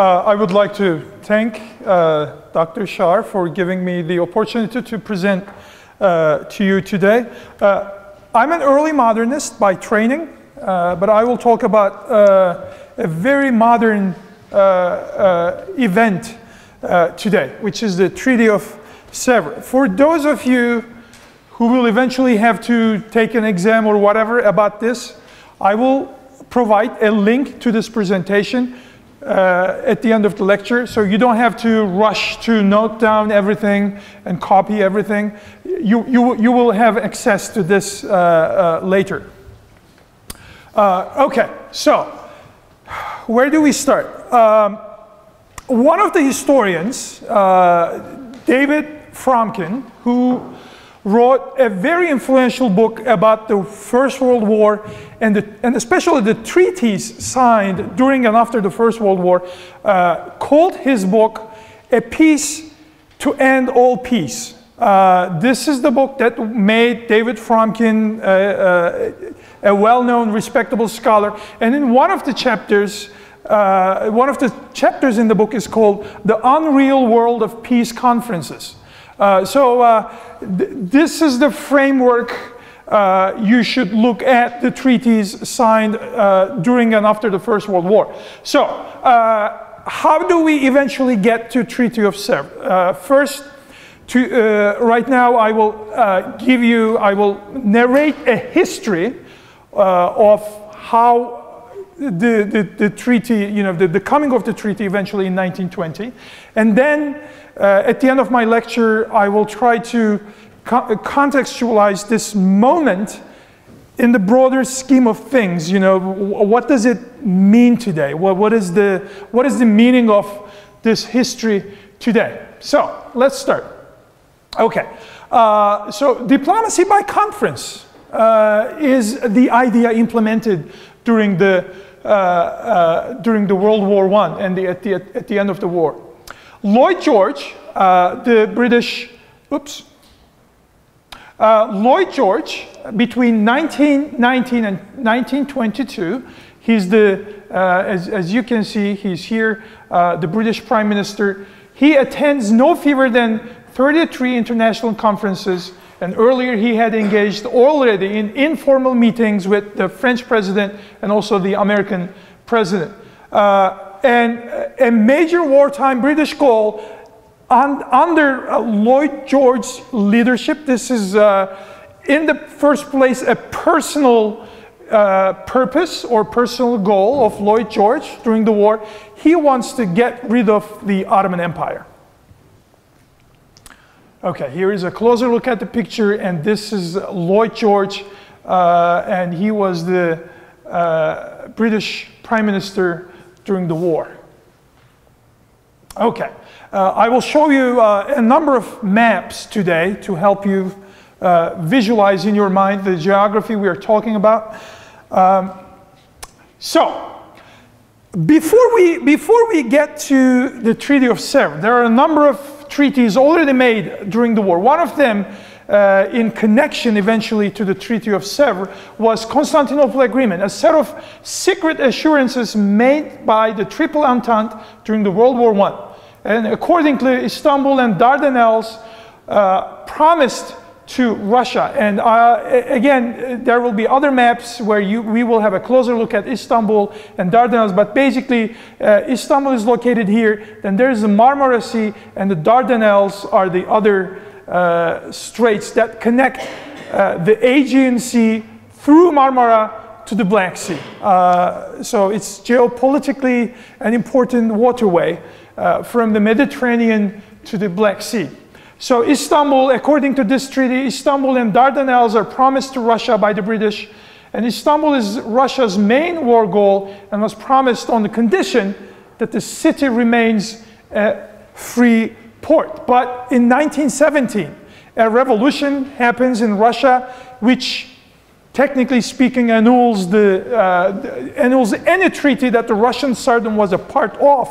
I would like to thank Dr. Shar for giving me the opportunity to present to you today. I'm an early modernist by training, but I will talk about a very modern event today, which is the Treaty of Sèvres. For those of you who will eventually have to take an exam or whatever about this, I will provide a link to this presentation at the end of the lecture, so you don't have to rush to note down everything and copy everything. You will have access to this later. Okay, so where do we start? One of the historians, David Fromkin, who wrote a very influential book about the First World War and especially the treaties signed during and after the First World War, called his book A Peace to End All Peace. This is the book that made David Fromkin a well-known, respectable scholar. And in one of the chapters in the book is called The Unreal World of Peace Conferences. This is the framework you should look at the treaties signed during and after the First World War. So, how do we eventually get to Treaty of Sèvres? First, right now I will narrate a history of how the treaty, the coming of the treaty eventually in 1920, and then at the end of my lecture, I will try to contextualize this moment in the broader scheme of things. What does it mean today? What is the meaning of this history today? So let's start. Okay. So diplomacy by conference is the idea implemented during the World War I and at the end of the war. Lloyd George, Lloyd George, between 1919 and 1922, he's as you can see, he's here, the British Prime Minister. He attends no fewer than 33 international conferences, and earlier he had engaged already in informal meetings with the French president and also the American president. And a major wartime British goal under Lloyd George's leadership, this is in the first place a personal purpose or personal goal of Lloyd George during the war. He wants to get rid of the Ottoman Empire. Okay, here is a closer look at the picture, and this is Lloyd George, and he was the British Prime Minister during the war. Okay, I will show you a number of maps today to help you visualize in your mind the geography we are talking about. So, before we get to the Treaty of Sèvres, there are a number of treaties already made during the war. One of them, in connection eventually to the Treaty of Sèvres, was Constantinople Agreement, a set of secret assurances made by the Triple Entente during the World War I. And accordingly, Istanbul and Dardanelles promised to Russia. And again, there will be other maps where we will have a closer look at Istanbul and Dardanelles, but basically Istanbul is located here, then there is the Marmara Sea, and the Dardanelles are the other straits that connect the Aegean Sea through Marmara to the Black Sea. So it's geopolitically an important waterway from the Mediterranean to the Black Sea. So Istanbul, according to this treaty, Istanbul and Dardanelles are promised to Russia by the British, and Istanbul is Russia's main war goal and was promised on the condition that the city remains a free port. But in 1917, a revolution happens in Russia, which, technically speaking, annuls any treaty that the Russian Tsardom was a part of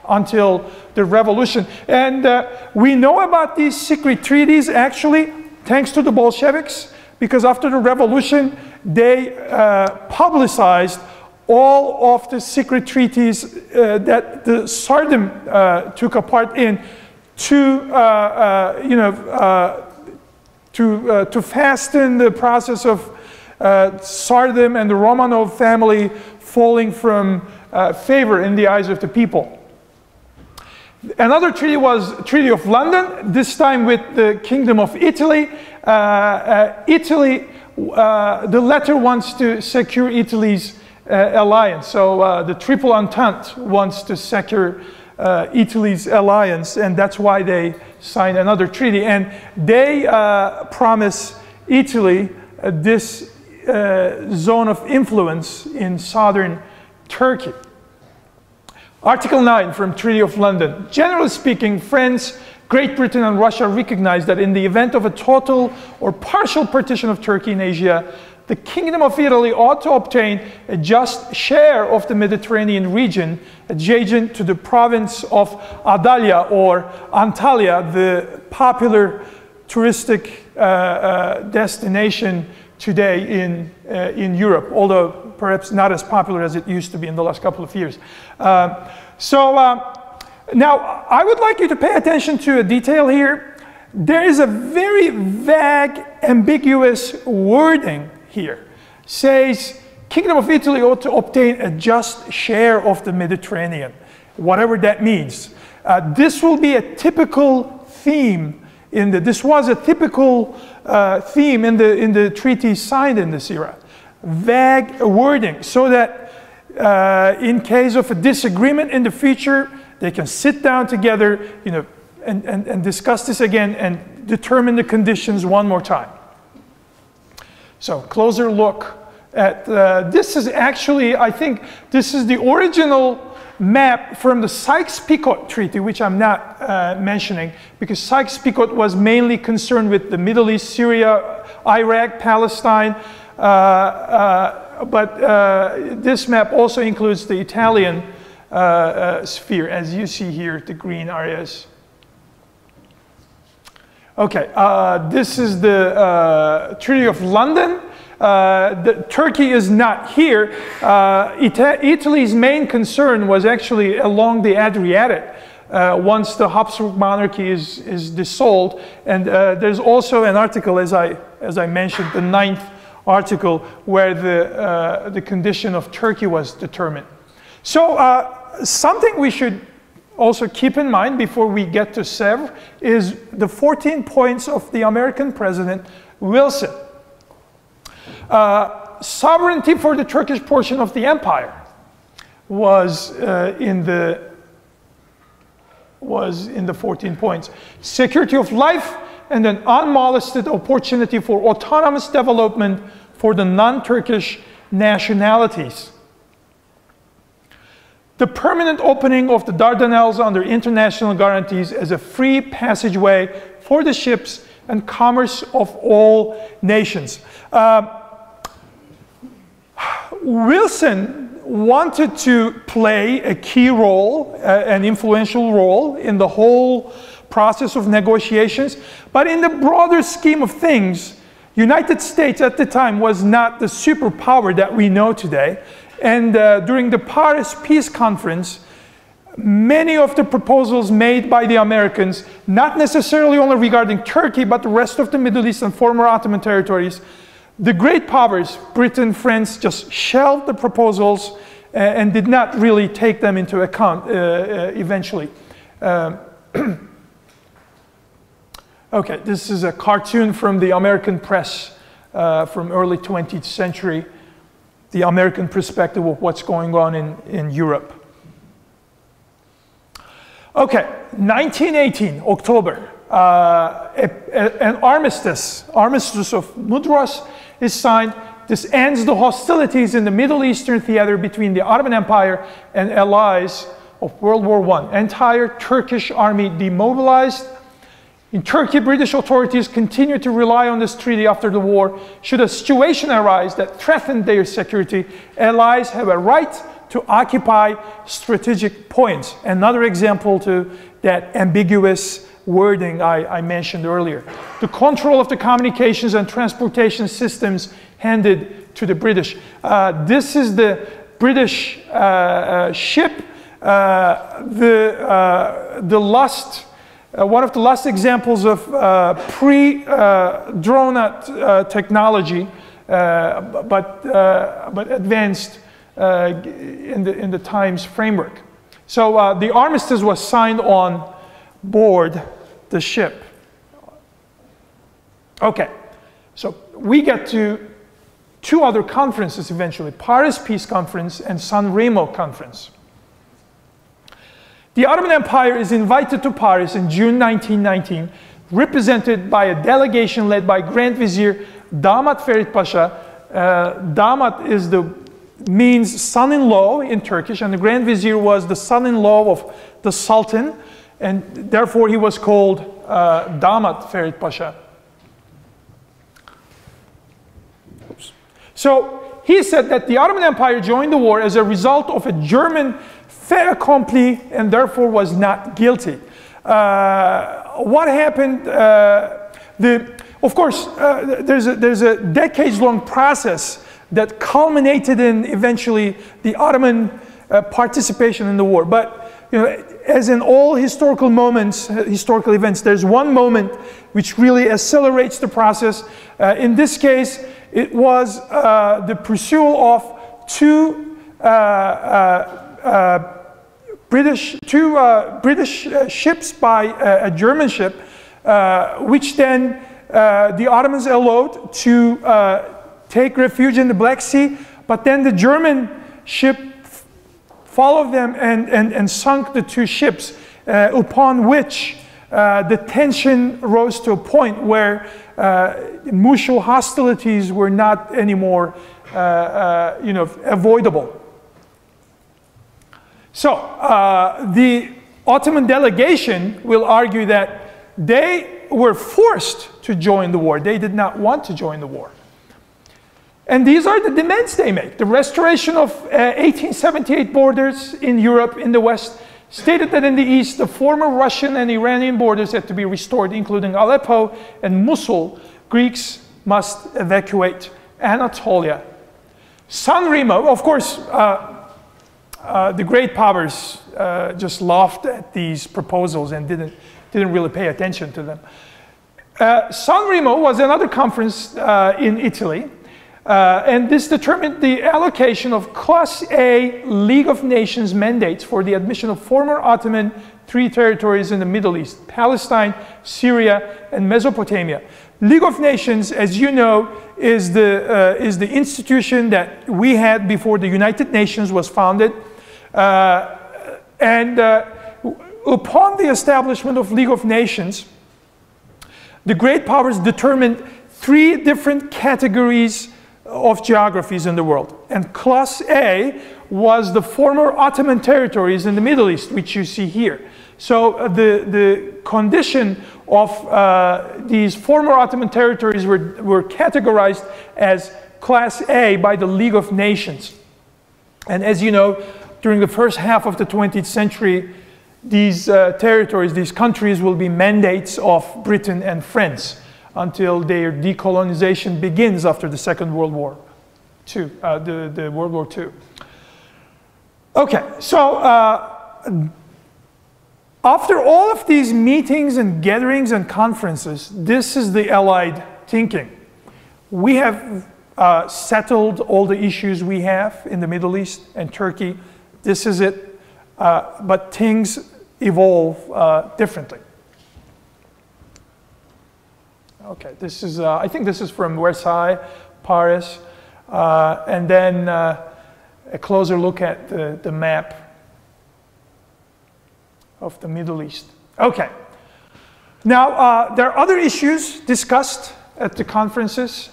until the revolution. And we know about these secret treaties actually thanks to the Bolsheviks, because after the revolution they publicized all of the secret treaties that the Tsardom took a part in to fasten the process of Tsardom and the Romanov family falling from favor in the eyes of the people. Another treaty was Treaty of London, this time with the Kingdom of Italy. The latter wants to secure Italy's alliance. So the Triple Entente wants to secure Italy's alliance, and that's why they signed another treaty. And they promise Italy this zone of influence in southern Turkey. Article 9 from Treaty of London. Generally speaking, France, Great Britain and Russia recognize that in the event of a total or partial partition of Turkey in Asia, the Kingdom of Italy ought to obtain a just share of the Mediterranean region adjacent to the province of Adalia or Antalya, the popular touristic destination today in Europe, although perhaps not as popular as it used to be in the last couple of years. Now, I would like you to pay attention to a detail here. There is a very vague, ambiguous wording here. It says, Kingdom of Italy ought to obtain a just share of the Mediterranean, whatever that means. This will be a typical theme this was a typical theme in the treaties signed in this era. Vague wording, so that in case of a disagreement in the future, they can sit down together, and discuss this again and determine the conditions one more time. So, closer look at this is actually, I think, this is the original map from the Sykes-Picot Treaty, which I'm not mentioning, because Sykes-Picot was mainly concerned with the Middle East, Syria, Iraq, Palestine, but this map also includes the Italian sphere, as you see here, the green areas. Okay, this is the Treaty of London. Turkey is not here. Italy's main concern was actually along the Adriatic once the Habsburg monarchy is dissolved. And there's also an article, as I mentioned, the 9th article, where the condition of Turkey was determined. So something we should also keep in mind before we get to Sèvres is the 14 points of the American President Wilson. Sovereignty for the Turkish portion of the empire was in the 14 points. Security of life and an unmolested opportunity for autonomous development for the non-Turkish nationalities. The permanent opening of the Dardanelles under international guarantees as a free passageway for the ships and commerce of all nations. Wilson wanted to play a key role, an influential role in the whole process of negotiations, but in the broader scheme of things, United States at the time was not the superpower that we know today. And during the Paris Peace Conference, many of the proposals made by the Americans, not necessarily only regarding Turkey, but the rest of the Middle East and former Ottoman territories, the great powers, Britain, France, just shelved the proposals and did not really take them into account eventually. Okay, this is a cartoon from the American press from early 20th century. The American perspective of what's going on in Europe. Okay, 1918, October, an armistice of Mudros is signed. This ends the hostilities in the Middle Eastern theater between the Ottoman Empire and allies of World War I. Entire Turkish army demobilized. In Turkey, British authorities continued to rely on this treaty after the war. Should a situation arise that threatened their security, allies have a right to occupy strategic points. Another example to that ambiguous wording I mentioned earlier. The control of the communications and transportation systems handed to the British. This is the British ship, one of the last examples of pre-drawn-out technology, but advanced in the times framework. So the armistice was signed on board the ship. Okay, so we get to two other conferences eventually, Paris Peace Conference and San Remo Conference. The Ottoman Empire is invited to Paris in June 1919, represented by a delegation led by Grand Vizier Damat Ferit Pasha. Damat means son-in-law in Turkish, and the Grand Vizier was the son-in-law of the Sultan, and therefore he was called Damat Ferit Pasha. So he said that the Ottoman Empire joined the war as a result of a German fait accompli and therefore was not guilty. What happened? Of course, there's a decades-long process that culminated in eventually the Ottoman participation in the war. But you know, as in all historical moments, historical events, there's one moment which really accelerates the process. In this case, it was the pursuit of two British ships by a German ship, which then the Ottomans allowed to take refuge in the Black Sea, but then the German ship followed them and sunk the two ships, upon which the tension rose to a point where mutual hostilities were not anymore avoidable. So the Ottoman delegation will argue that they were forced to join the war. They did not want to join the war. And these are the demands they make. The restoration of 1878 borders in Europe, in the West, stated that in the East, the former Russian and Iranian borders had to be restored, including Aleppo and Mosul. Greeks must evacuate Anatolia. San Remo, of course, the great powers just laughed at these proposals and didn't really pay attention to them. San Remo was another conference in Italy, and this determined the allocation of Class A League of Nations mandates for the admission of former Ottoman three territories in the Middle East: Palestine, Syria, and Mesopotamia. League of Nations, as you know, is the institution that we had before the United Nations was founded. Upon the establishment of League of Nations, the great powers determined three different categories of geographies in the world. And Class A was the former Ottoman territories in the Middle East, which you see here. So the condition of these former Ottoman territories were categorized as Class A by the League of Nations. And as you know, during the first half of the 20th century, these territories, these countries will be mandates of Britain and France until their decolonization begins after the Second World War II, the World War II. Okay, so after all of these meetings and gatherings and conferences, this is the Allied thinking. We have settled all the issues we have in the Middle East and Turkey. This is it, but things evolve differently. Okay, this is, I think this is from Versailles, Paris, and then a closer look at the map of the Middle East. Okay, now there are other issues discussed at the conferences.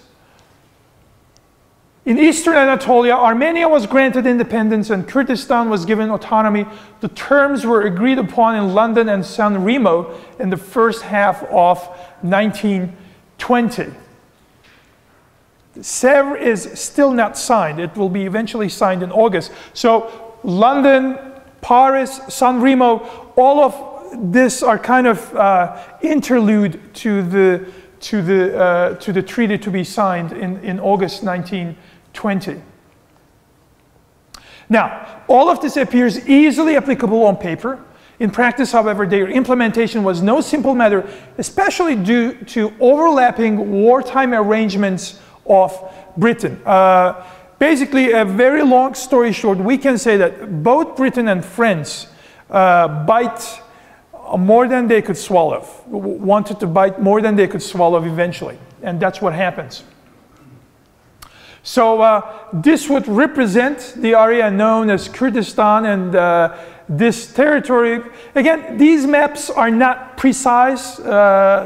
In Eastern Anatolia, Armenia was granted independence and Kurdistan was given autonomy. The terms were agreed upon in London and San Remo in the first half of 1920. Sèvres is still not signed. It will be eventually signed in August. So London, Paris, San Remo, all of this are kind of interlude to the treaty to be signed in August 1920. Now, all of this appears easily applicable on paper. In practice, however, their implementation was no simple matter, especially due to overlapping wartime arrangements of Britain. Basically, a very long story short, we can say that both Britain and France bite more than they could swallow, wanted to bite more than they could swallow eventually, and that's what happens. So this would represent the area known as Kurdistan, and this territory. Again, these maps are not precise.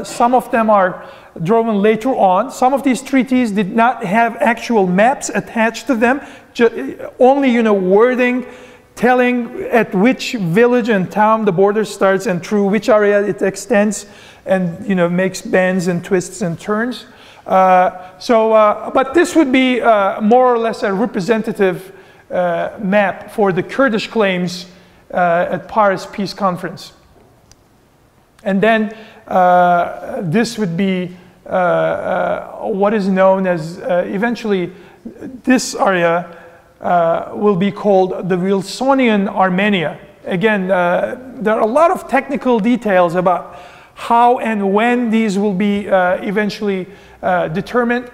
Some of them are drawn later on. Some of these treaties did not have actual maps attached to them, only, wording telling at which village and town the border starts and through which area it extends, and makes bends and twists and turns. But this would be more or less a representative map for the Kurdish claims at Paris Peace Conference. And then this would be what is known as, eventually, this area will be called the Wilsonian Armenia. Again, there are a lot of technical details about how and when these will be eventually determined.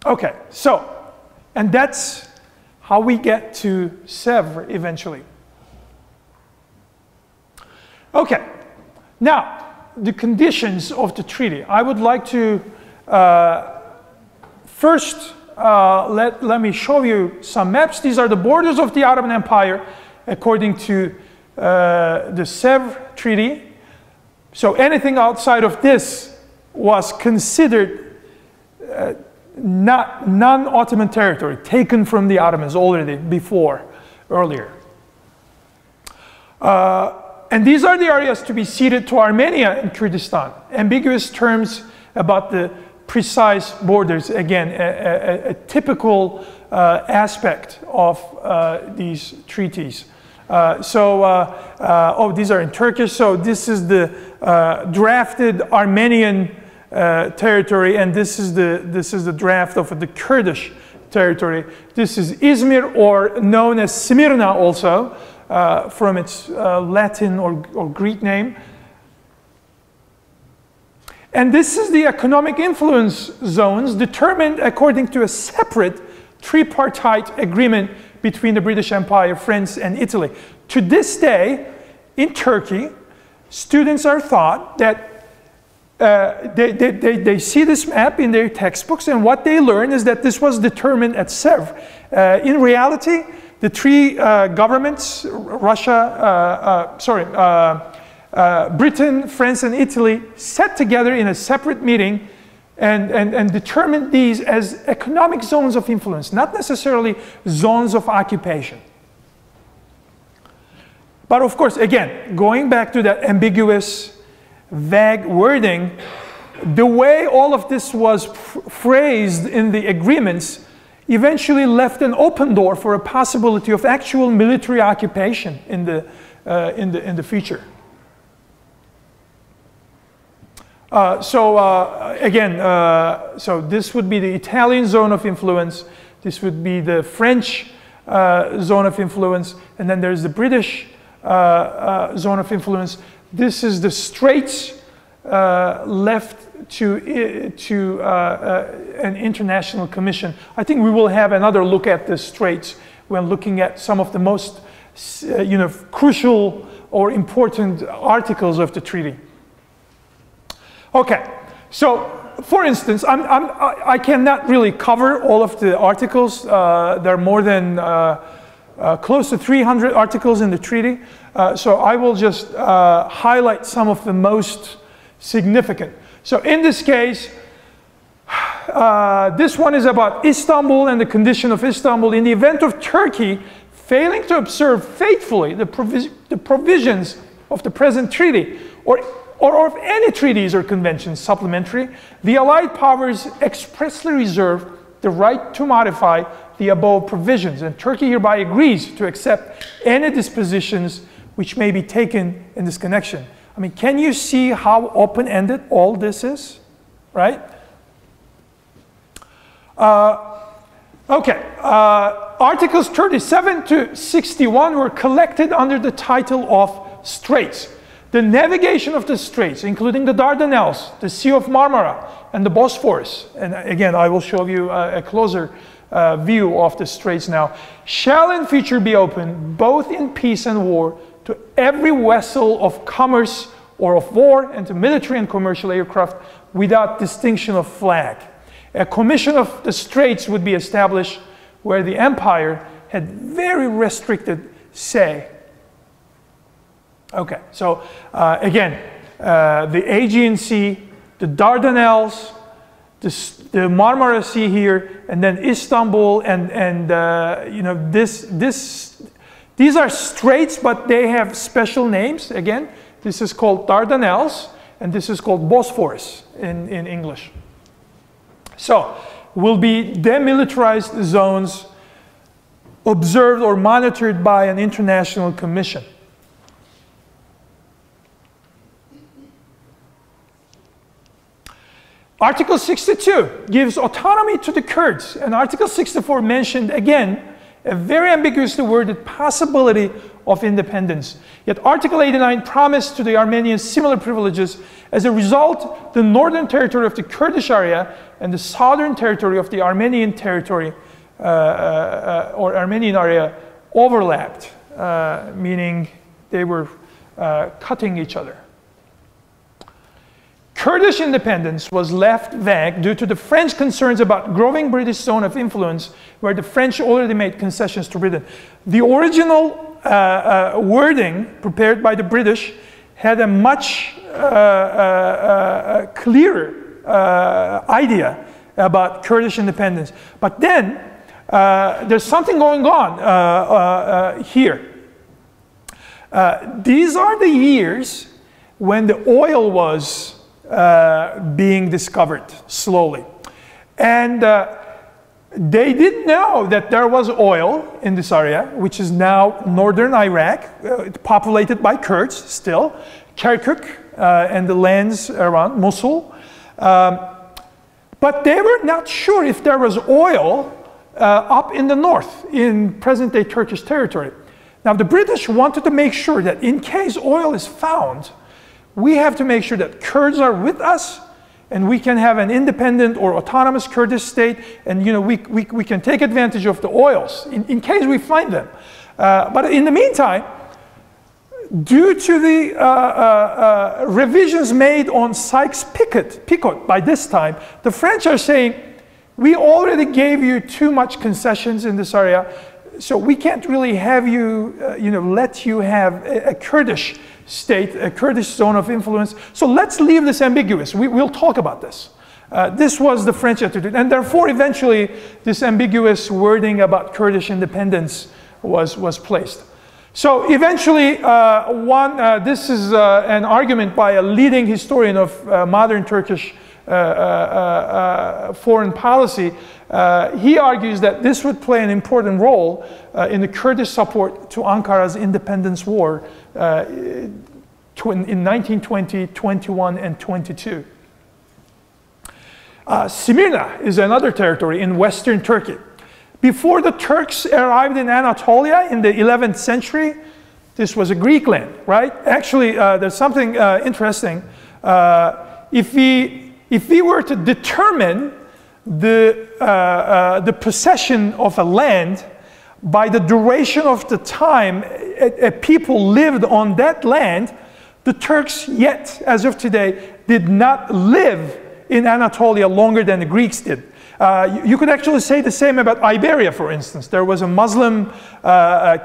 Okay, so, and that's how we get to Sèvres eventually. Okay, now the conditions of the treaty. I would like to first let me show you some maps. These are the borders of the Ottoman Empire according to the Sèvres Treaty. So anything outside of this was considered non-Ottoman territory, taken from the Ottomans already earlier. And these are the areas to be ceded to Armenia and Kurdistan. Ambiguous terms about the precise borders, again, a typical aspect of these treaties. Oh, these are in Turkish. So this is the drafted Armenian territory, and this is the draft of the Kurdish territory. This is Izmir, or known as Smyrna also, from its Latin or Greek name. And this is the economic influence zones determined according to a separate tripartite agreement between the British Empire, France, and Italy. To this day, in Turkey, students are taught that they see this map in their textbooks, and what they learn is that this was determined at Sèvres. In reality, the three governments, Britain, France, and Italy, sat together in a separate meeting and determined these as economic zones of influence, not necessarily zones of occupation. But of course, again, going back to that ambiguous, vague wording, the way all of this was phrased in the agreements eventually left an open door for a possibility of actual military occupation in the future. So this would be the Italian zone of influence. This would be the French zone of influence, and then there's the British zone of influence. This is the Straits left to an international commission. I think we will have another look at the Straits when looking at some of the most crucial or important articles of the treaty. Okay, so for instance, I cannot really cover all of the articles. There are more than close to 300 articles in the treaty. So I will just highlight some of the most significant. So in this case, this one is about Istanbul and the condition of Istanbul. In the event of Turkey failing to observe faithfully the provisions of the present treaty, or of any treaties or conventions supplementary, the Allied powers expressly reserve the right to modify the above provisions, and Turkey hereby agrees to accept any dispositions which may be taken in this connection. I mean, can you see how open-ended all this is? right? Okay, Articles 37 to 61 were collected under the title of Straits. The navigation of the Straits, including the Dardanelles, the Sea of Marmara, and the Bosphorus, and again, I will show you a closer view of the Straits now, shall in future be open, both in peace and war, to every vessel of commerce or of war, and to military and commercial aircraft, without distinction of flag. A commission of the Straits would be established where the empire had very restricted say. Okay, so again, the Aegean Sea, the Dardanelles, the Marmara Sea here, and then Istanbul, and you know, these are straits, but they have special names. Again, this is called Dardanelles, and this is called Bosphorus in English. So, will be demilitarized zones observed or monitored by an international commission. Article 62 gives autonomy to the Kurds, and Article 64 mentioned again a very ambiguously worded possibility of independence. Yet Article 89 promised to the Armenians similar privileges. As a result, the northern territory of the Kurdish area and the southern territory of the Armenian territory or Armenian area overlapped, meaning they were cutting each other. Kurdish independence was left vague due to the French concerns about growing British zone of influence, where the French already made concessions to Britain. The original wording prepared by the British had a much clearer idea about Kurdish independence. But then there's something going on here. These are the years when the oil was being discovered slowly. And they didn't know that there was oil in this area, which is now northern Iraq, populated by Kurds still, Kirkuk and the lands around Mosul. But they were not sure if there was oil up in the north, in present-day Turkish territory. Now, the British wanted to make sure that in case oil is found, we have to make sure that Kurds are with us, and we can have an independent or autonomous Kurdish state, and you know, we can take advantage of the oils in case we find them. But in the meantime, due to the revisions made on Sykes-Picot by this time, the French are saying, we already gave you too much concessions in this area, so we can't really have you, let you have a Kurdish state, a Kurdish zone of influence. So let's leave this ambiguous. We'll talk about this. This was the French attitude, and therefore eventually this ambiguous wording about Kurdish independence was placed. So eventually, this is an argument by a leading historian of modern Turkish foreign policy. He argues that this would play an important role in the Kurdish support to Ankara's independence war in 1920, 21, and 22. Smyrna is another territory in western Turkey. Before the Turks arrived in Anatolia in the 11th century, this was a Greek land, right? Actually, there's something interesting. If we were to determine the possession of a land by the duration of the time a people lived on that land, the Turks yet, as of today, did not live in Anatolia longer than the Greeks did. You could actually say the same about Iberia, for instance. There was a Muslim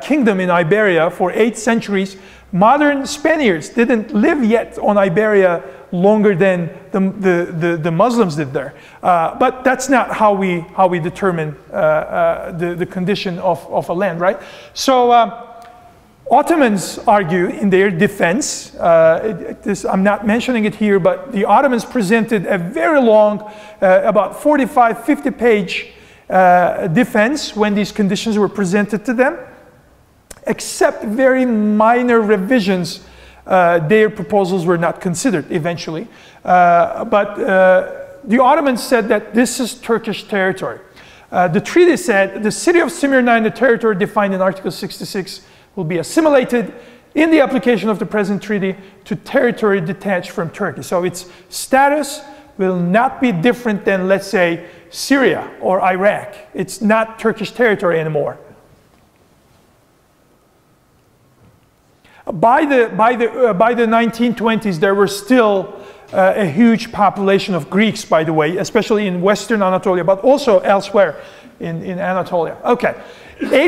kingdom in Iberia for 8 centuries. Modern Spaniards didn't live yet on Iberia longer than the Muslims did there. But that's not how we determine the condition of a land, right? So Ottomans argue in their defense, I'm not mentioning it here, but the Ottomans presented a very long, about 45, 50-page defense when these conditions were presented to them. Except very minor revisions, their proposals were not considered eventually. But the Ottomans said that this is Turkish territory. The treaty said the city of Smyrna and the territory defined in Article 66 will be assimilated in the application of the present treaty to territory detached from Turkey. So its status will not be different than, let's say, Syria or Iraq. It's not Turkish territory anymore. By the 1920s, there were still a huge population of Greeks, by the way, especially in Western Anatolia, but also elsewhere in Anatolia. Okay,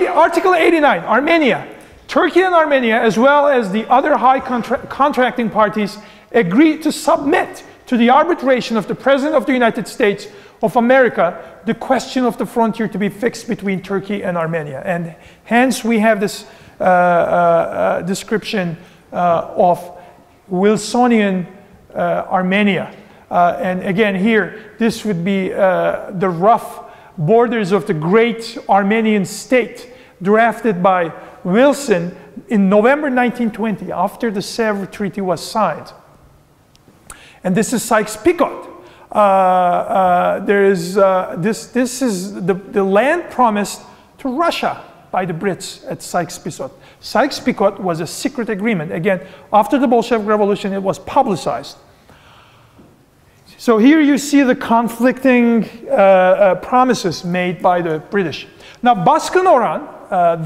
Article 89, Armenia. Turkey and Armenia, as well as the other high contracting parties, agreed to submit to the arbitration of the President of the United States of America the question of the frontier to be fixed between Turkey and Armenia. And hence we have this description of Wilsonian Armenia. And again here, this would be the rough borders of the great Armenian state drafted by Wilson in November 1920 after the Sèvres Treaty was signed. And this is Sykes-Picot. This is the land promised to Russia by the Brits at Sykes-Picot. Sykes-Picot was a secret agreement. Again, after the Bolshevik Revolution, it was publicized. So here you see the conflicting promises made by the British. Now, Baskın Orhan,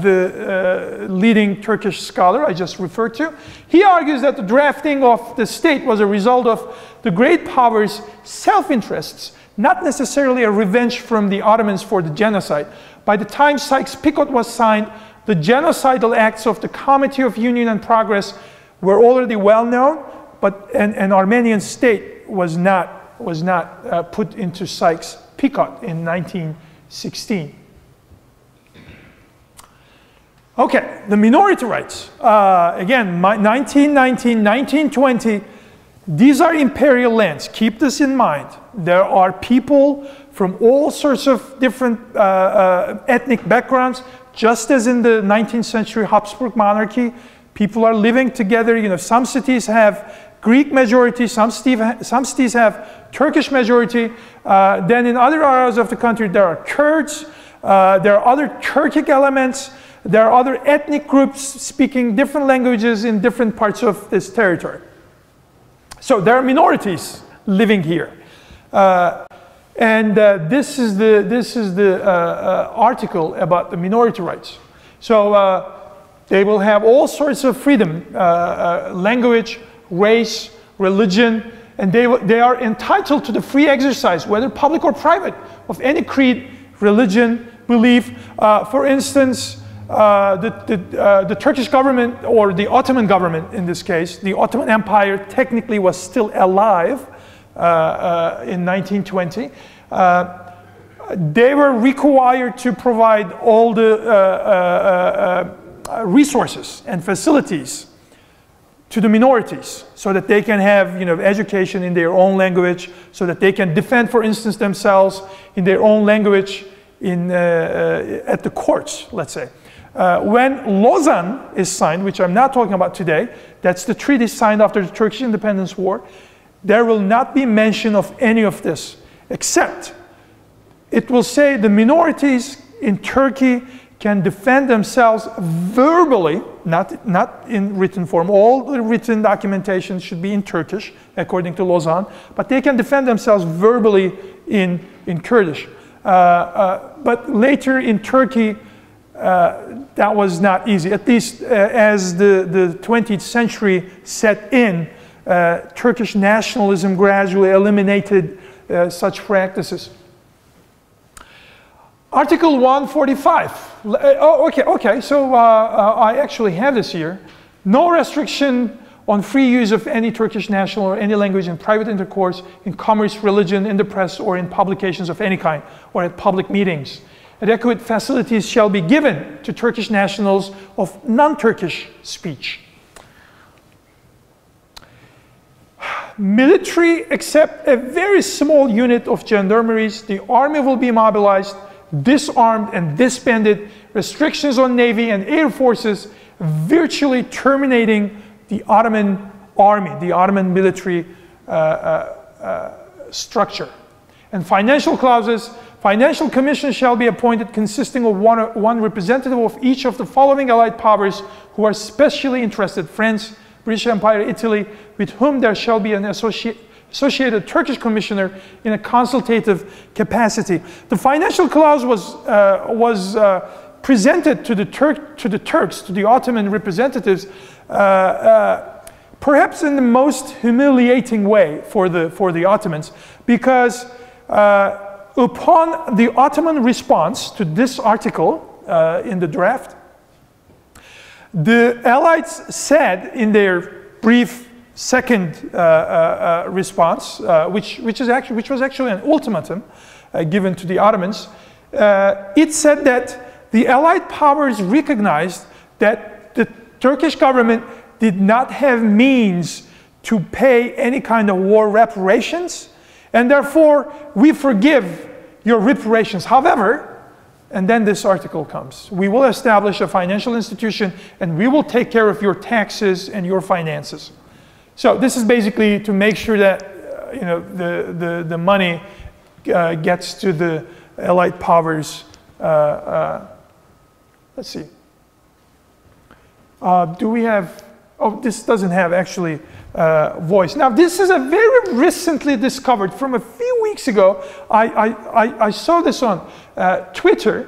the leading Turkish scholar I just referred to, he argues that the drafting of the state was a result of the great powers' self-interests, not necessarily a revenge from the Ottomans for the genocide. By the time Sykes-Picot was signed, the genocidal acts of the Committee of Union and Progress were already well known, but an Armenian state was not put into Sykes-Picot in 1916. Okay, the minority rights. Again, 1919, 1920, these are imperial lands. Keep this in mind. There are people from all sorts of different ethnic backgrounds, just as in the 19th century Habsburg monarchy. People are living together. You know, some cities have Greek majority, some cities have Turkish majority. Then in other areas of the country, there are Kurds, there are other Turkic elements. There are other ethnic groups speaking different languages in different parts of this territory. So there are minorities living here. This is the article about the minority rights. So they will have all sorts of freedom, language, race, religion, and they are entitled to the free exercise, whether public or private, of any creed, religion, belief. For instance, the Turkish government, or the Ottoman government in this case, the Ottoman Empire technically was still alive in 1920. They were required to provide all the resources and facilities to the minorities so that they can have, you know, education in their own language, so that they can defend, for instance, themselves in their own language at the courts, let's say. When Lausanne is signed, which I'm not talking about today, that's the treaty signed after the Turkish Independence War, there will not be mention of any of this, except it will say the minorities in Turkey can defend themselves verbally, not in written form. All the written documentation should be in Turkish, according to Lausanne, but they can defend themselves verbally in Kurdish. But later in Turkey, that was not easy. At least as the 20th century set in, Turkish nationalism gradually eliminated such practices. Article 145. Okay. So I actually have this here. No restriction on free use of any Turkish national or any language in private intercourse, in commerce, religion, in the press, or in publications of any kind, or at public meetings. Adequate facilities shall be given to Turkish nationals of non-Turkish speech. Military, except a very small unit of gendarmeries, the army will be mobilized, disarmed and disbanded. Restrictions on navy and air forces, virtually terminating the Ottoman army, the Ottoman military structure. And financial clauses, financial commissions shall be appointed consisting of one representative of each of the following allied powers who are specially interested: France, British Empire, Italy, with whom there shall be an associated Turkish commissioner in a consultative capacity. The financial clause was presented to the Turks, to the Ottoman representatives, perhaps in the most humiliating way for the Ottomans, because upon the Ottoman response to this article in the draft, the Allies said in their brief second response, which was actually an ultimatum given to the Ottomans, it said that the Allied powers recognized that the Turkish government did not have means to pay any kind of war reparations, and therefore we forgive your reparations. However, and then this article comes: we will establish a financial institution and we will take care of your taxes and your finances. So this is basically to make sure that the money gets to the Allied powers. Let's see. Do we have? Oh, this doesn't have actually voice. Now this is a very recently discovered, from a few weeks ago. I saw this on Twitter,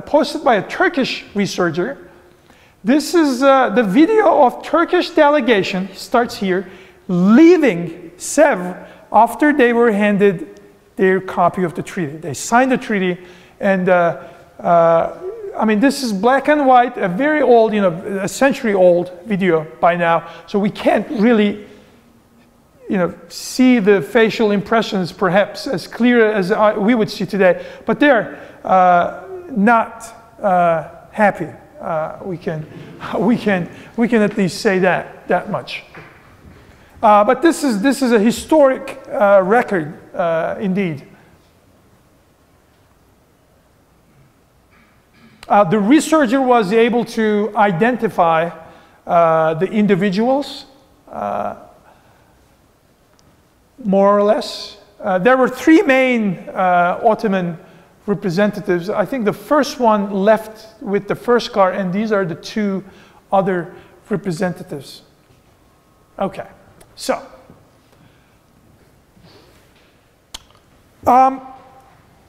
posted by a Turkish researcher. This is the video of Turkish delegation, starts here, leaving Sèvres after they were handed their copy of the treaty. They signed the treaty, and I mean, this is black and white, a very old, a century-old video by now, so we can't really, see the facial impressions perhaps as clear as we would see today. But they're not happy. We can at least say that much. But this is a historic record indeed. The researcher was able to identify the individuals, more or less. There were three main Ottoman representatives. I think the first one left with the first car, and these are the two other representatives. Okay, so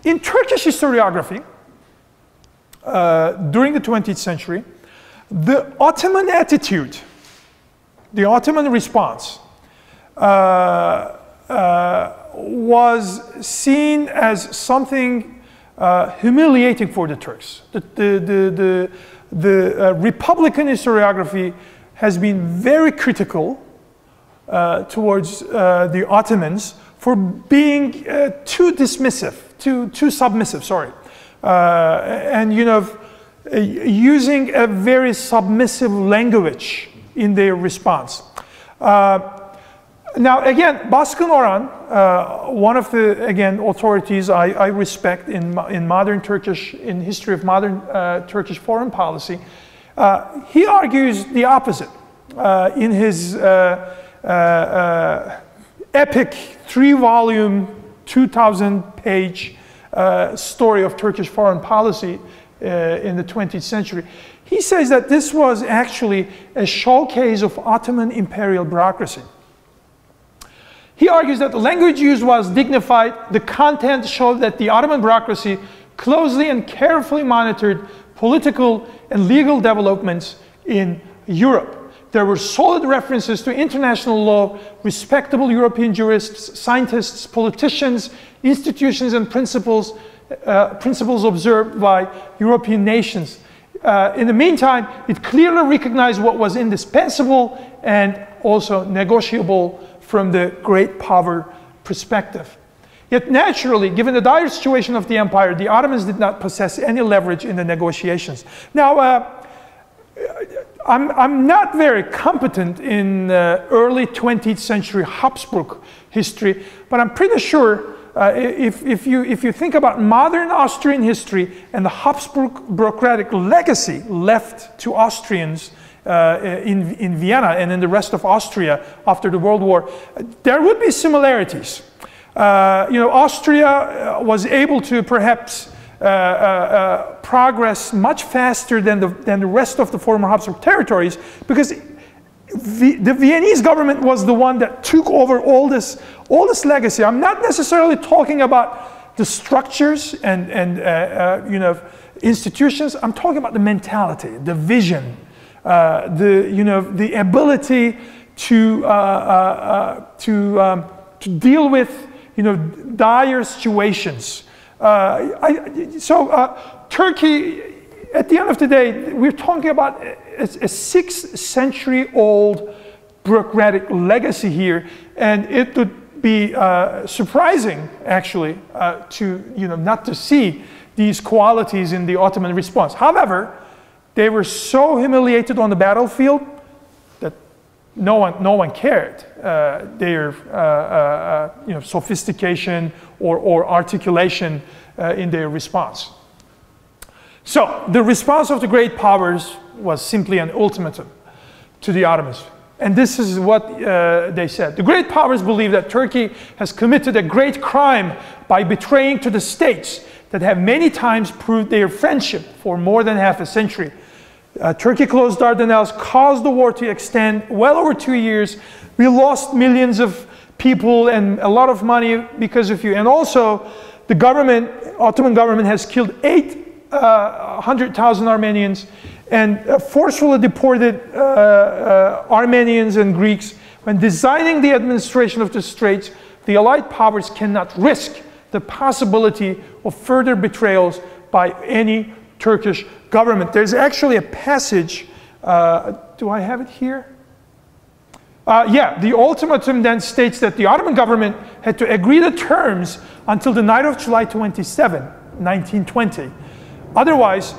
in Turkish historiography, during the 20th century, the Ottoman attitude, the Ottoman response, was seen as something humiliating for the Turks. The Republican historiography has been very critical towards the Ottomans for being too dismissive, too submissive, sorry. And using a very submissive language in their response. Now again, Baskın Orhan, one of the authorities I respect in modern Turkish, in history of modern Turkish foreign policy, he argues the opposite in his epic 3-volume, 2,000-page story of Turkish foreign policy in the 20th century. He says that this was actually a showcase of Ottoman imperial bureaucracy. He argues that the language used was dignified, the content showed that the Ottoman bureaucracy closely and carefully monitored political and legal developments in Europe. There were solid references to international law, respectable European jurists, scientists, politicians, institutions and principles observed by European nations. In the meantime, it clearly recognized what was indispensable and also negotiable from the great power perspective. Yet naturally, given the dire situation of the empire, the Ottomans did not possess any leverage in the negotiations. Now, I'm not very competent in early 20th century Habsburg history, but I'm pretty sure if you think about modern Austrian history and the Habsburg bureaucratic legacy left to Austrians in Vienna and in the rest of Austria after the World War, there would be similarities. Austria was able to perhaps progress much faster than the rest of the former Habsburg territories, because the Viennese government was the one that took over all this legacy. I'm not necessarily talking about the structures and institutions. I'm talking about the mentality, the vision, the ability to deal with dire situations. Turkey, at the end of the day, we're talking about a 6th century old bureaucratic legacy here, and it would be surprising, actually, not to see these qualities in the Ottoman response. However, they were so humiliated on the battlefield that no one cared their sophistication or articulation in their response. So the response of the great powers was simply an ultimatum to the Ottomans. And this is what they said. The great powers believe that Turkey has committed a great crime by betraying to the states that have many times proved their friendship for more than half a century. Turkey closed Dardanelles, caused the war to extend well over 2 years. We lost millions of people and a lot of money because of you. And also, the Ottoman government has killed 800,000 Armenians and forcefully deported Armenians and Greeks. When designing the administration of the Straits, the Allied powers cannot risk the possibility of further betrayals by any Turkish government. There's actually a passage, do I have it here? The ultimatum then states that the Ottoman government had to agree the terms until the night of July 27, 1920. Otherwise,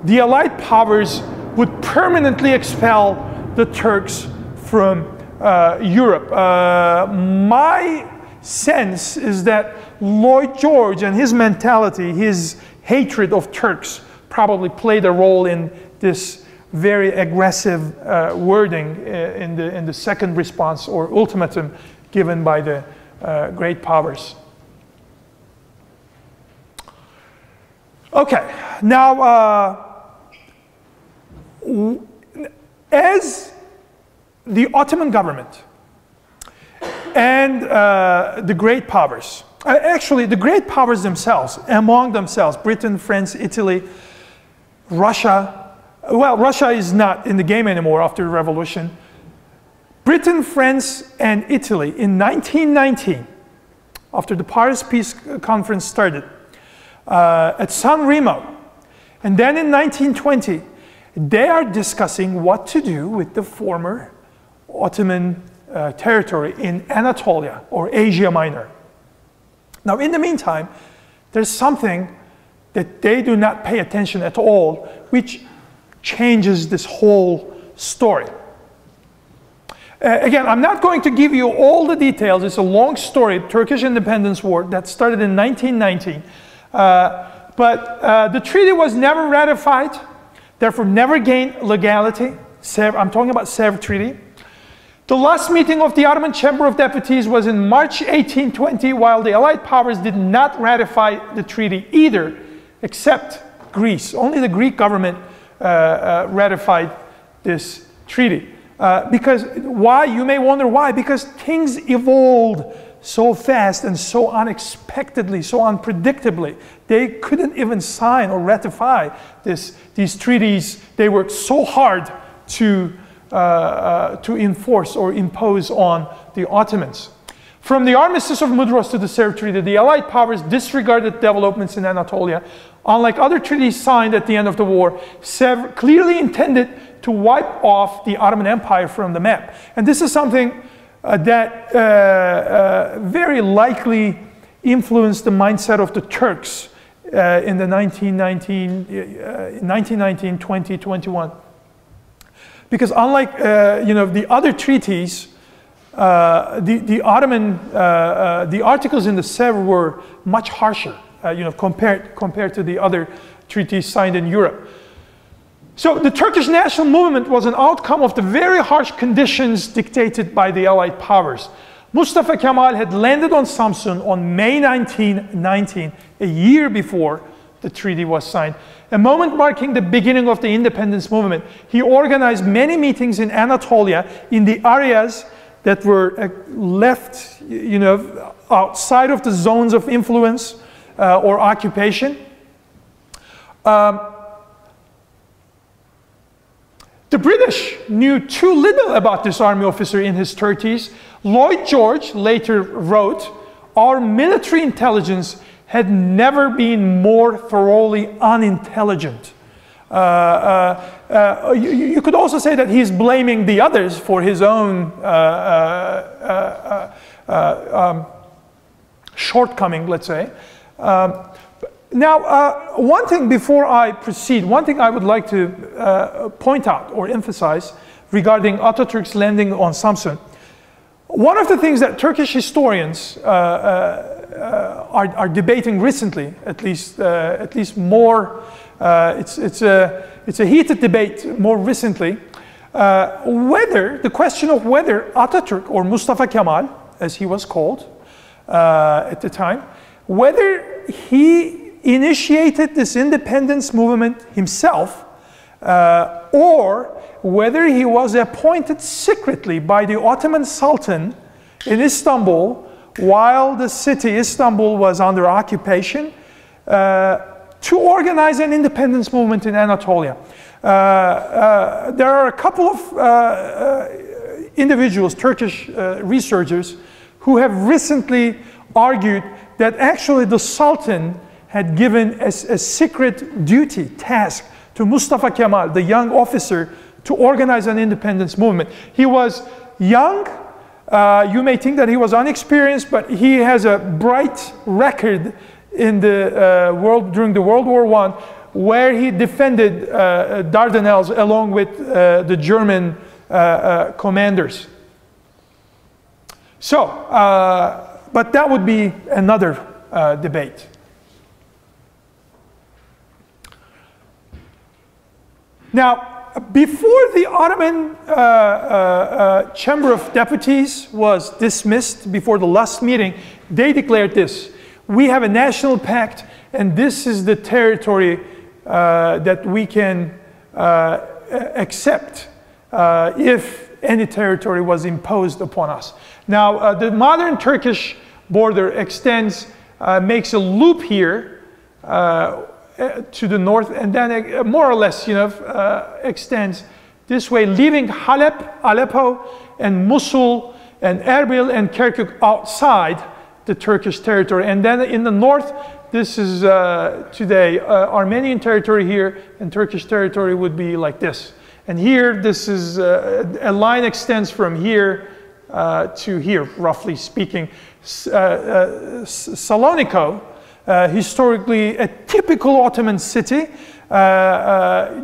the Allied powers would permanently expel the Turks from Europe. My sense is that Lloyd George and his mentality, his hatred of Turks, probably played a role in this very aggressive wording in the second response or ultimatum given by the great powers. Okay, now as the Ottoman government and the great powers, actually the great powers themselves, among themselves, Britain, France, Italy, Russia, well, Russia is not in the game anymore after the revolution. Britain, France, and Italy in 1919, after the Paris Peace Conference started, at San Remo, and then in 1920, they are discussing what to do with the former Ottoman territory in Anatolia or Asia Minor. Now, in the meantime, there's something that they do not pay attention at all, which changes this whole story. Again, I'm not going to give you all the details. It's a long story, Turkish Independence War, that started in 1919. But the treaty was never ratified, therefore never gained legality. I'm talking about Sèvres Treaty. The last meeting of the Ottoman Chamber of Deputies was in March 1820, while the Allied powers did not ratify the treaty either, except Greece. Only the Greek government ratified this treaty. Because why? You may wonder why. Because things evolved so fast and so unexpectedly, so unpredictably. They couldn't even sign or ratify these treaties. They worked so hard to enforce or impose on the Ottomans. From the Armistice of Mudros to the Sèvres Treaty, the Allied powers disregarded developments in Anatolia. Unlike other treaties signed at the end of the war, Sèvres clearly intended to wipe off the Ottoman Empire from the map. And this is something that very likely influenced the mindset of the Turks in the 1919, 20, 21. Because unlike the other treaties, the articles in the Sèvres were much harsher, compared to the other treaties signed in Europe. So the Turkish national movement was an outcome of the very harsh conditions dictated by the Allied powers. Mustafa Kemal had landed on Samsun on May 1919, a year before the treaty was signed, a moment marking the beginning of the independence movement. He organized many meetings in Anatolia, in the areas that were left, outside of the zones of influence or occupation. The British knew too little about this army officer in his 30s. Lloyd George later wrote, "Our military intelligence had never been more thoroughly unintelligent." You could also say that he's blaming the others for his own shortcoming, let's say. Now, one thing before I proceed, one thing I would like to point out or emphasize regarding Atatürk's landing on Samsun. One of the things that Turkish historians are debating recently, at least more, it's a heated debate more recently, whether the question of whether Atatürk, or Mustafa Kemal, as he was called at the time, whether he initiated this independence movement himself, or whether he was appointed secretly by the Ottoman Sultan in Istanbul while the city Istanbul was under occupation, to organize an independence movement in Anatolia. There are a couple of individuals, Turkish researchers, who have recently argued that actually the Sultan had given a secret duty, task, to Mustafa Kemal, the young officer, to organize an independence movement. He was young. You may think that he was unexperienced, but he has a bright record in the during the World War I, where he defended Dardanelles along with the German commanders. So, but that would be another debate. Now, before the Ottoman Chamber of Deputies was dismissed, before the last meeting, they declared this: we have a national pact, and this is the territory that we can accept if any territory was imposed upon us. Now, the modern Turkish border extends, makes a loop here to the north, and then more or less, extends this way, leaving Halep, Aleppo, and Mosul, and Erbil, and Kirkuk outside the Turkish territory. And then in the north, this is today Armenian territory here, and Turkish territory would be like this. And here, this is a line extends from here to here, roughly speaking. Saloniko, historically a typical Ottoman city,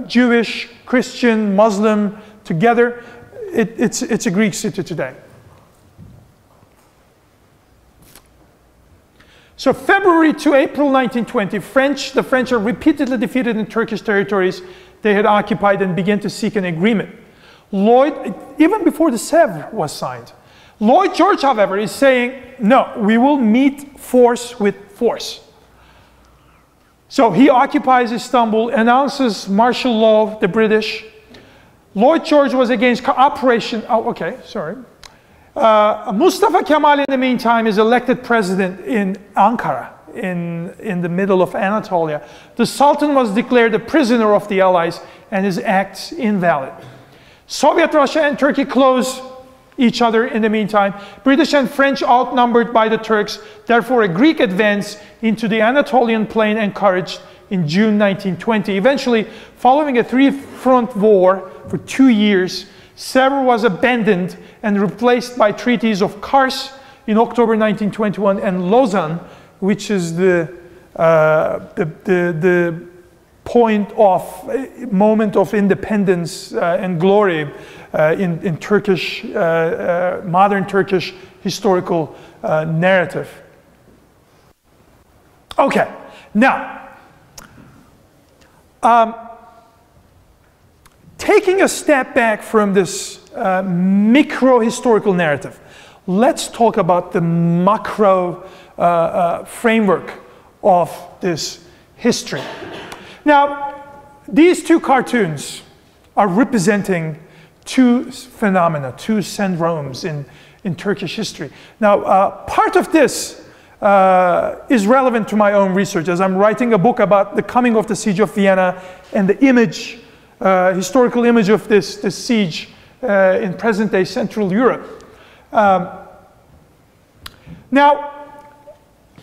Jewish, Christian, Muslim together. It's a Greek city today. So February to April 1920, the French are repeatedly defeated in Turkish territories they had occupied and began to seek an agreement. Even before the Sèvres was signed, Lloyd George, however, is saying, no, we will meet force with force. So he occupies Istanbul, announces martial law, the British. Lloyd George was against cooperation. Oh, okay, sorry. Mustafa Kemal, in the meantime, is elected president in Ankara, in the middle of Anatolia. The Sultan was declared a prisoner of the Allies and his acts invalid. Soviet Russia and Turkey close each other in the meantime. British and French outnumbered by the Turks. Therefore, a Greek advance into the Anatolian plain encouraged in June 1920. Eventually, following a three-front war for 2 years, Sèvres was abandoned and replaced by treaties of Kars in October 1921 and Lausanne, which is the moment of independence and glory in Turkish, modern Turkish historical narrative. Okay, now, taking a step back from this micro-historical narrative, let's talk about the macro framework of this history. Now, these two cartoons are representing two phenomena, two syndromes in Turkish history. Now, part of this is relevant to my own research, as I'm writing a book about the coming of the Siege of Vienna and the image, historical image of this siege in present-day Central Europe. Now,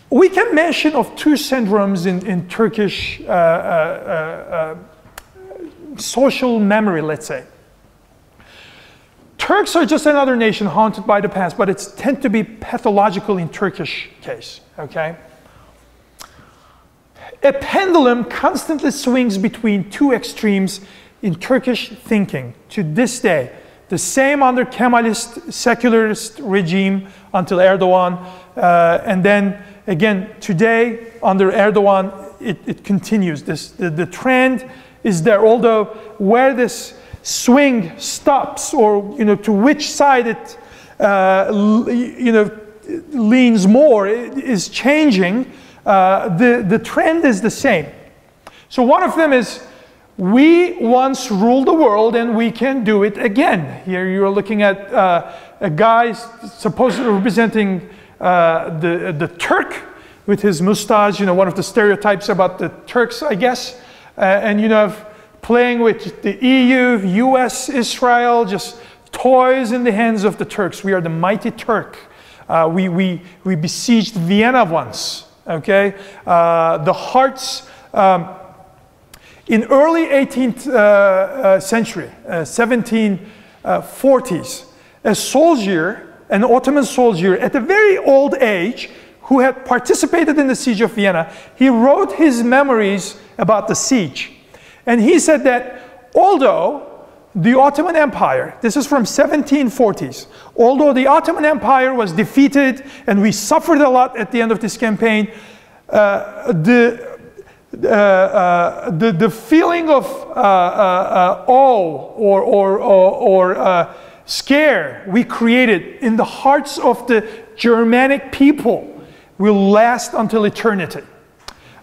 we can mention of two syndromes in Turkish social memory, let's say. Turks are just another nation haunted by the past, but it tends to be pathological in Turkish case, okay? A pendulum constantly swings between two extremes in Turkish thinking to this day. The same under Kemalist, secularist regime until Erdogan, and then again today under Erdogan, it continues. The trend is there, although where this swing stops, or to which side it leans more, it is changing. The trend is the same. So one of them is, we once ruled the world and we can do it again. Here you're looking at a guy supposedly representing the Turk with his mustache, one of the stereotypes about the Turks, I guess, and playing with the EU, US, Israel, just toys in the hands of the Turks. We are the mighty Turk. We besieged Vienna once, okay? The hearts, in early 18th century, 1740s, a soldier, an Ottoman soldier at a very old age, who had participated in the siege of Vienna, he wrote his memories about the siege. And he said that although the Ottoman Empire, this is from 1740s, although the Ottoman Empire was defeated and we suffered a lot at the end of this campaign, the feeling of awe or scare we created in the hearts of the Germanic people will last until eternity.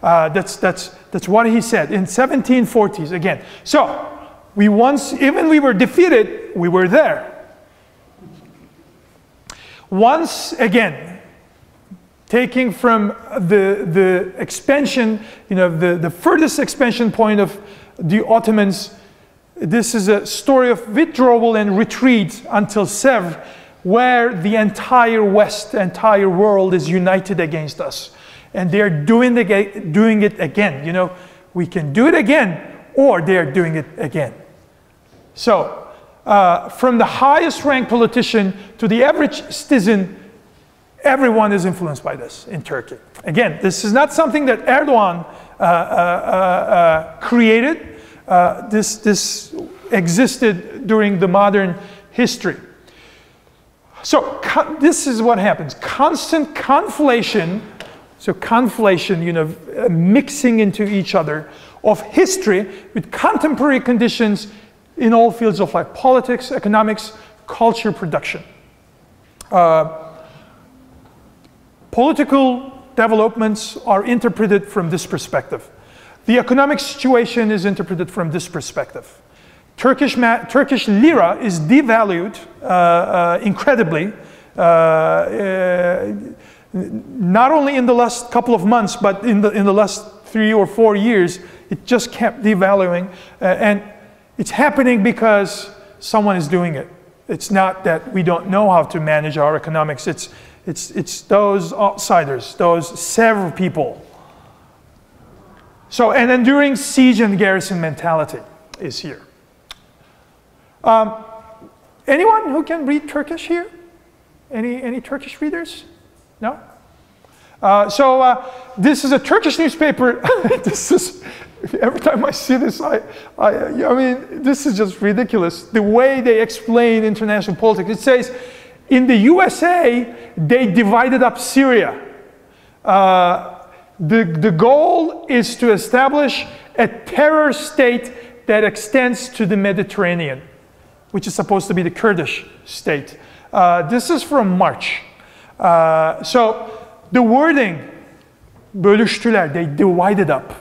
That's what he said in 1740s again. So we once, even we were defeated, we were there. Once again, taking from the expansion, the furthest expansion point of the Ottomans, this is a story of withdrawal and retreat until Sèvres, where the entire West, the entire world is united against us. And they're doing it again. We can do it again, or they're doing it again. So, from the highest ranked politician to the average citizen, everyone is influenced by this in Turkey. Again, this is not something that Erdogan created. This existed during the modern history. So this is what happens. Constant conflation, so conflation, mixing into each other of history with contemporary conditions in all fields of life: politics, economics, culture, production. Political developments are interpreted from this perspective. The economic situation is interpreted from this perspective. Turkish lira is devalued incredibly, not only in the last couple of months, but in the last 3 or 4 years, it just kept devaluing, and it's happening because someone is doing it. It's not that we don't know how to manage our economics. It's those outsiders, those Sèvres people. So an enduring siege and garrison mentality is here. Anyone who can read Turkish here? Any Turkish readers? No? This is a Turkish newspaper. This is, every time I see this, I mean, this is just ridiculous. The way they explain international politics. It says, in the USA, they divided up Syria. The goal is to establish a terror state that extends to the Mediterranean, which is supposed to be the Kurdish state. This is from March. So the wording, bölüştüler, they divided up.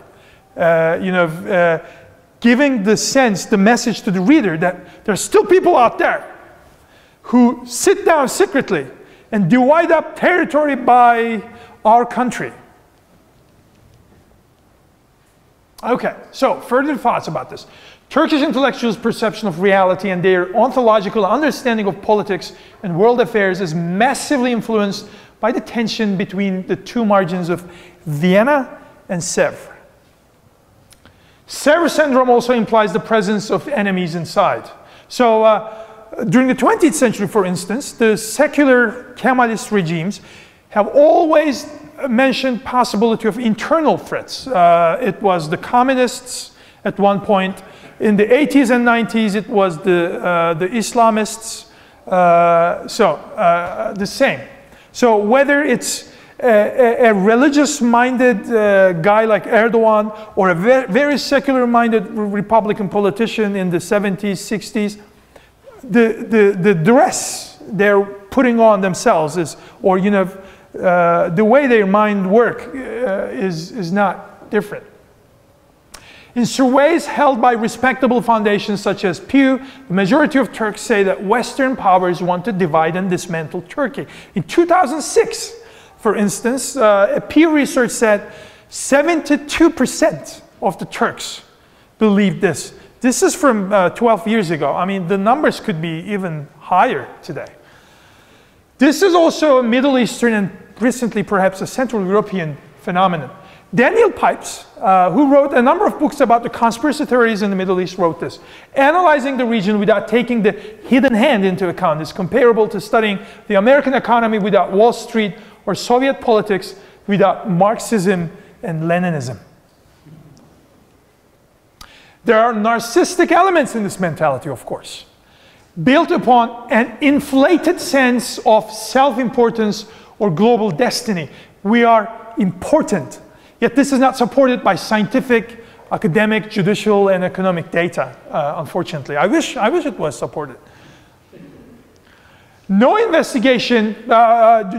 Giving the sense, the message to the reader that there's still people out there who sit down secretly and divide up territory by our country. Okay, so further thoughts about this. Turkish intellectuals' perception of reality and their ontological understanding of politics and world affairs is massively influenced by the tension between the two margins of Vienna and Sèvres. Sèvres syndrome also implies the presence of enemies inside. So during the 20th century, for instance, the secular Kemalist regimes have always mentioned possibility of internal threats. It was the communists at one point. In the 80s and 90s, it was the Islamists. The same. So whether it's a religious-minded guy like Erdogan or a very secular-minded Republican politician in the 70s, 60s, the dress they're putting on themselves is, or the way their mind work is not different. In surveys held by respectable foundations such as Pew, the majority of Turks say that Western powers want to divide and dismantle Turkey. In 2006, for instance, a Pew research said 72% of the Turks believed this. This is from 12 years ago. I mean, the numbers could be even higher today. This is also a Middle Eastern and recently perhaps a Central European phenomenon. Daniel Pipes, who wrote a number of books about the conspiracy theories in the Middle East, wrote this. Analyzing the region without taking the hidden hand into account is comparable to studying the American economy without Wall Street or Soviet politics without Marxism and Leninism. There are narcissistic elements in this mentality, of course, built upon an inflated sense of self-importance or global destiny. We are important. Yet this is not supported by scientific, academic, judicial, and economic data, unfortunately. I wish it was supported. No investigation,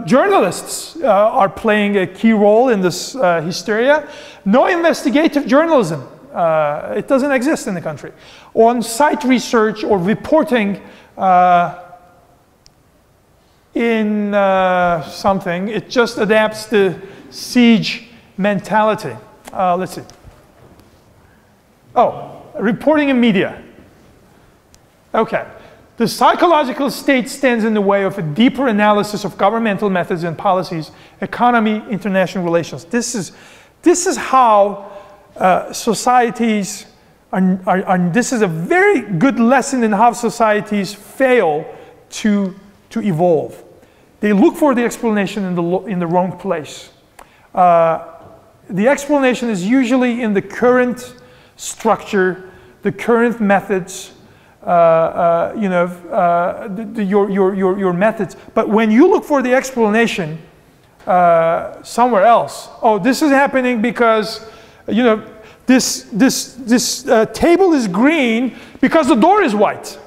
journalists are playing a key role in this hysteria. No investigative journalism, it doesn't exist in the country. On-site research or reporting in something, it just adapts the siege mentality. Let's see. Oh, reporting in media. Okay. The psychological state stands in the way of a deeper analysis of governmental methods and policies, economy, international relations. This is how societies this is a very good lesson in how societies fail to evolve. They look for the explanation in the wrong place. The explanation is usually in the current structure, the current methods, your methods. But when you look for the explanation somewhere else, oh, this is happening because this table is green because the door is white.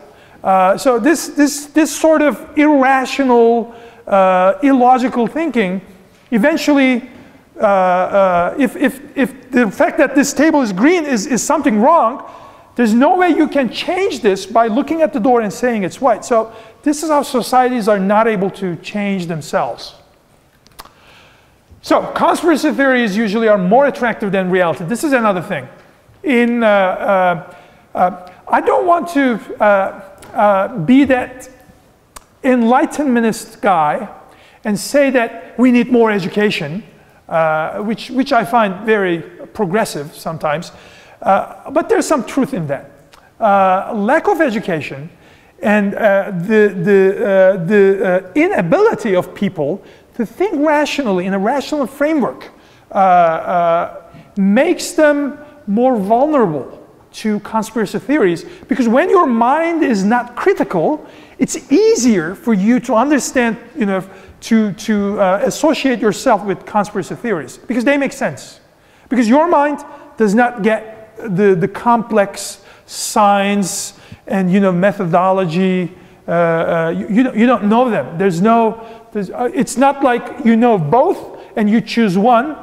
So this sort of irrational, illogical thinking eventually. If the fact that this table is green is something wrong, there's no way you can change this by looking at the door and saying it's white. So this is how societies are not able to change themselves. So conspiracy theories usually are more attractive than reality. This is another thing. I don't want to be that enlightenmentist guy and say that we need more education. Which I find very progressive sometimes, but there's some truth in that. Lack of education and the inability of people to think rationally in a rational framework makes them more vulnerable to conspiracy theories, because when your mind is not critical, it's easier for you to understand, to associate yourself with conspiracy theories, because they make sense. Because your mind does not get the complex science and methodology you don't know them. It's not like you know both and you choose one.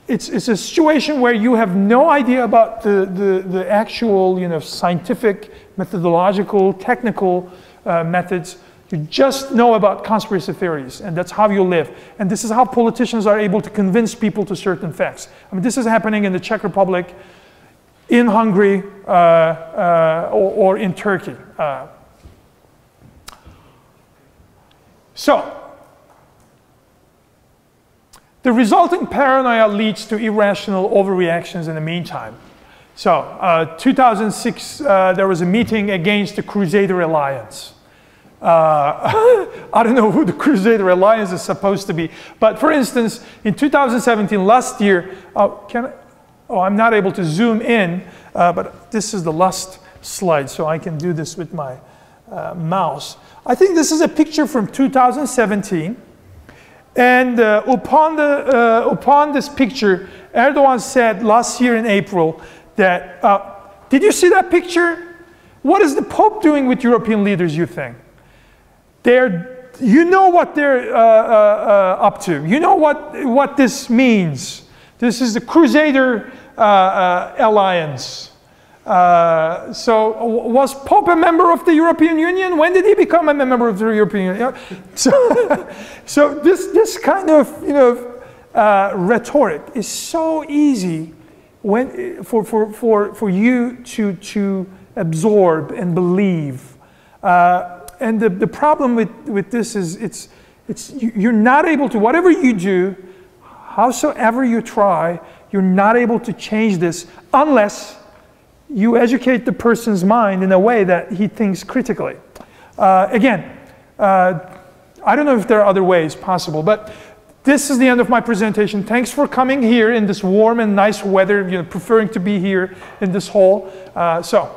It's a situation where you have no idea about the actual scientific, methodological, technical methods. You just know about conspiracy theories, and that's how you live. And this is how politicians are able to convince people to certain facts. I mean, this is happening in the Czech Republic, in Hungary, or in Turkey. So, the resulting paranoia leads to irrational overreactions in the meantime. So, 2006, there was a meeting against the Crusader Alliance. I don't know who the Crusader Alliance is supposed to be, but for instance, in 2017, last year, I'm not able to zoom in, but this is the last slide, so I can do this with my mouse. I think this is a picture from 2017, and upon this picture, Erdogan said last year in April that, did you see that picture? What is the Pope doing with European leaders, you think? You know what they're up to. You know what this means. This is the Crusader Alliance. So was Pope a member of the European Union? When did he become a member of the European Union? So this kind of rhetoric is so easy for you to absorb and believe. And the problem with this is you're not able to, whatever you do, howsoever you try, you're not able to change this unless you educate the person's mind in a way that he thinks critically. Again, I don't know if there are other ways possible, but this is the end of my presentation. Thanks for coming here in this warm and nice weather, preferring to be here in this hall. So